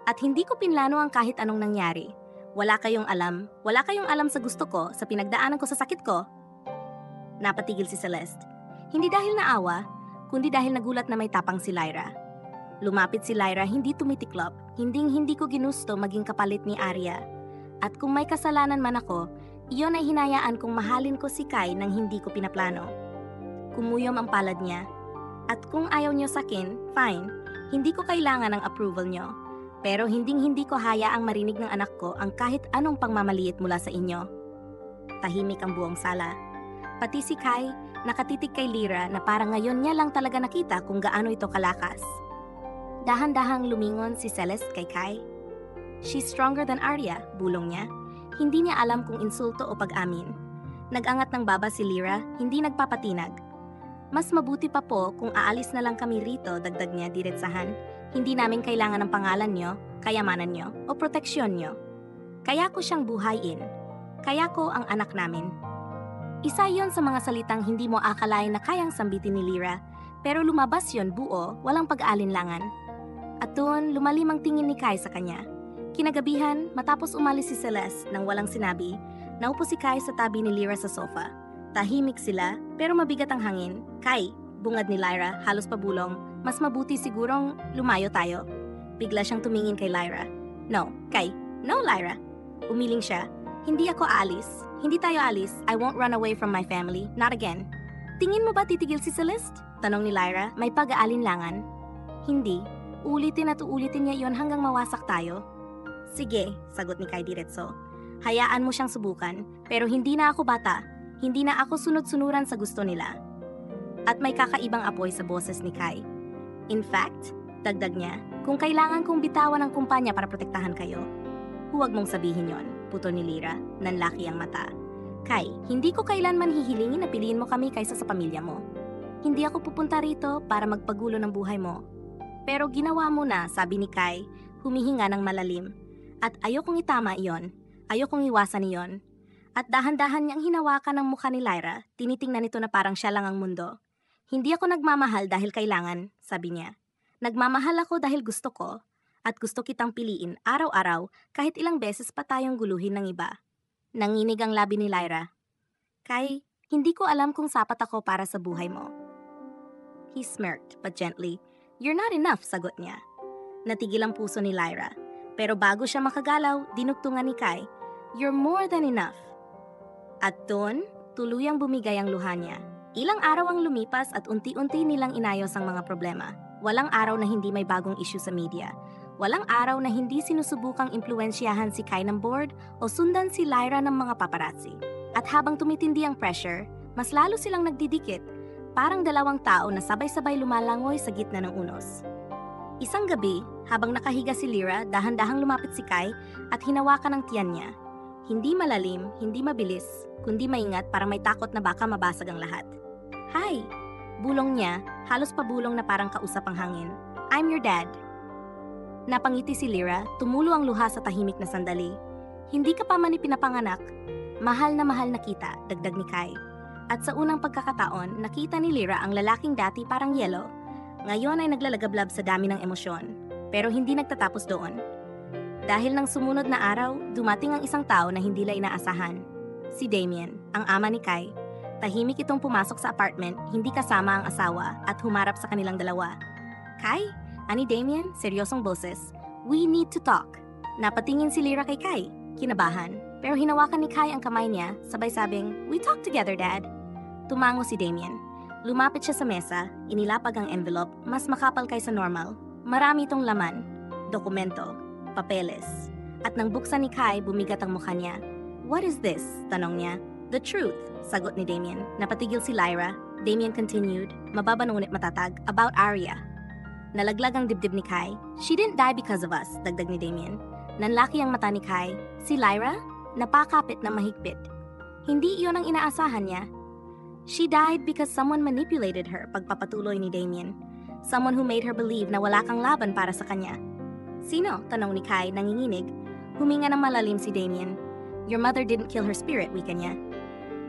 S1: At hindi ko pinlano ang kahit anong nangyari. Wala kayong alam sa gusto ko, sa pinagdaanan ko sa sakit ko. Napatigil si Celeste. Hindi dahil naawa, kundi dahil nagulat na may tapang si Lyra. Lumapit si Lyra, hindi tumitiklop, hindi ko ginusto maging kapalit ni Arya. At kung may kasalanan man ako, iyon ay hinayaan kong mahalin ko si Kai nang hindi ko pinaplano. Kumuyom ang palad niya. At kung ayaw niyo sa akin, fine, hindi ko kailangan ng approval niyo. Pero hindi ko hayaang marinig ng anak ko ang kahit anong pangmamaliit mula sa inyo. Tahimik ang buong sala. Pati si Kai, nakatitig kay Lyra na parang ngayon niya lang talaga nakita kung gaano ito kalakas. Dahan-dahang lumingon si Celeste kay Kai. She's stronger than Arya, bulong niya. Hindi niya alam kung insulto o pag-amin. Nag-angat ng baba si Lyra, hindi nagpapatinag. Mas mabuti pa po kung aalis na lang kami rito, dagdag niya diretsahan. Hindi namin kailangan ng pangalan nyo, kayamanan nyo, o proteksyon nyo. Kaya ko siyang buhayin. Kaya ko ang anak namin. Isa yon sa mga salitang hindi mo akalain na kayang sambitin ni Lyra, pero lumabas yon buo, walang pag-aalinlangan. At doon, lumalim ang tingin ni Kai sa kanya. Kinagabihan, matapos umalis si Celeste nang walang sinabi, naupo si Kai sa tabi ni Lyra sa sofa. Tahimik sila, pero mabigat ang hangin. Kai, bungad ni Lyra, halos pabulong, mas mabuti sigurong lumayo tayo. Bigla siyang tumingin kay Lyra. No, Kai. No, Lyra. Umiling siya. Hindi ako aalis. Hindi tayo alis. I won't run away from my family. Not again. Tingin mo ba titigil si Celeste? Tanong ni Lyra, may pag-aalinlangan. Hindi. Ulitin at uulitin niya iyon hanggang mawasak tayo. Sige, sagot ni Kai diretso. Hayaan mo siyang subukan, pero hindi na ako bata. Hindi na ako sunod-sunuran sa gusto nila. At may kakaibang apoy sa boses ni Kai. In fact, dagdag niya, kung kailangan kong bitawan ang kumpanya para protektahan kayo, huwag mong sabihin yon, putol ni Lyra, nanlaki ang mata. Kai, hindi ko kailanman hihilingin na piliin mo kami kaysa sa pamilya mo. Hindi ako pupunta rito para magpagulo ng buhay mo. Pero ginawa mo na, sabi ni Kai, humihinga ng malalim. At ayokong itama iyon, ayokong iwasan iyon. At dahan-dahan niyang hinawakan ang mukha ni Lyra, tinitingnan nito na parang siya lang ang mundo. Hindi ako nagmamahal dahil kailangan, sabi niya. Nagmamahal ako dahil gusto ko, at gusto kitang piliin araw-araw kahit ilang beses pa tayong guluhin ng iba. Nanginig ang labi ni Lyra. Kai, hindi ko alam kung sapat ako para sa buhay mo. He smirked, but gently. You're not enough, sagot niya. Natigil ang puso ni Lyra. Pero bago siya makagalaw, dinugtungan ni Kai. You're more than enough. At doon, tuluyang bumigay ang luha niya. Ilang araw ang lumipas at unti-unti nilang inayos ang mga problema. Walang araw na hindi may bagong issue sa media. Walang araw na hindi sinusubukang impluensyahan si Kai ng board o sundan si Lyra ng mga paparazzi. At habang tumitindi ang pressure, mas lalo silang nagdidikit, parang dalawang tao na sabay-sabay lumalangoy sa gitna ng unos. Isang gabi, habang nakahiga si Lyra, dahan-dahang lumapit si Kai at hinawakan ang tiyan niya. Hindi malalim, hindi mabilis, kundi maingat para may takot na baka mabasag ang lahat. Hi! Bulong niya, halos pabulong na parang kausap ang hangin. I'm your dad. Napangiti si Lyra, tumulo ang luha sa tahimik na sandali. Hindi ka pa man ipinapanganak. Mahal na kita, dagdag ni Kai. At sa unang pagkakataon, nakita ni Lyra ang lalaking dati parang yelo. Ngayon ay naglalagablab sa dami ng emosyon, pero hindi nagtatapos doon. Dahil nang sumunod na araw, dumating ang isang tao na hindi nila inaasahan. Si Damien, ang ama ni Kai. Tahimik itong pumasok sa apartment, hindi kasama ang asawa, at humarap sa kanilang dalawa. Kai? Ani Damien? Seryosong boses. We need to talk. Napatingin si Lyra kay Kai, kinabahan, pero hinawakan ni Kai ang kamay niya, sabay sabing, We talk together, Dad. Tumango si Damien. Lumapit siya sa mesa, inilapag ang envelope, mas makapal kaysa normal. Marami itong laman, dokumento, papeles. At nang buksan ni Kai, bumigat ang mukha niya. What is this? Tanong niya. The truth, sagot ni Damien. Napatigil si Lyra. Damien continued, mababa ngunit matatag, about Arya. Nalaglag ang dibdib ni Kai. She didn't die because of us, dagdag ni Damien. Nanlaki ang mata ni Kai. Si Lyra? Napakapit na mahigpit. Hindi iyon ang inaasahan niya. She died because someone manipulated her, pagpapatuloy ni Damien. Someone who made her believe na wala kang laban para sa kanya. Sino? Tanong ni Kai, nanginginig. Huminga ng malalim si Damien. Your mother didn't kill her spirit, wika niya.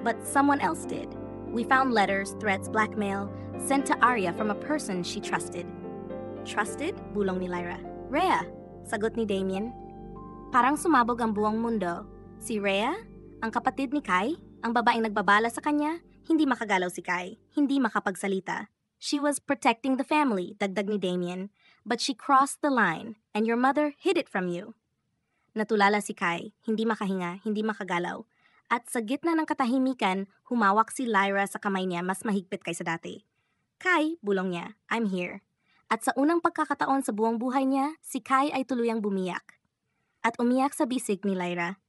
S1: But someone else did. We found letters, threats, blackmail, sent to Arya from a person she trusted. Trusted? Bulong ni Lyra. Rhea, sagot ni Damien. Parang sumabog ang buong mundo. Si Rhea? Ang kapatid ni Kai? Ang babaeng nagbabala sa kanya? Hindi makagalaw si Kai. Hindi makapagsalita. She was protecting the family, dagdag ni Damien. But she crossed the line, and your mother hid it from you. Natulala si Kai, hindi makahinga, hindi makagalaw. At sa gitna ng katahimikan, humawak si Lyra sa kamay niya mas mahigpit kaysa dati. Kai, bulong niya, I'm here. At sa unang pagkakataon sa buong buhay niya, si Kai ay tuluyang bumiyak. At umiyak sa bisig ni Lyra.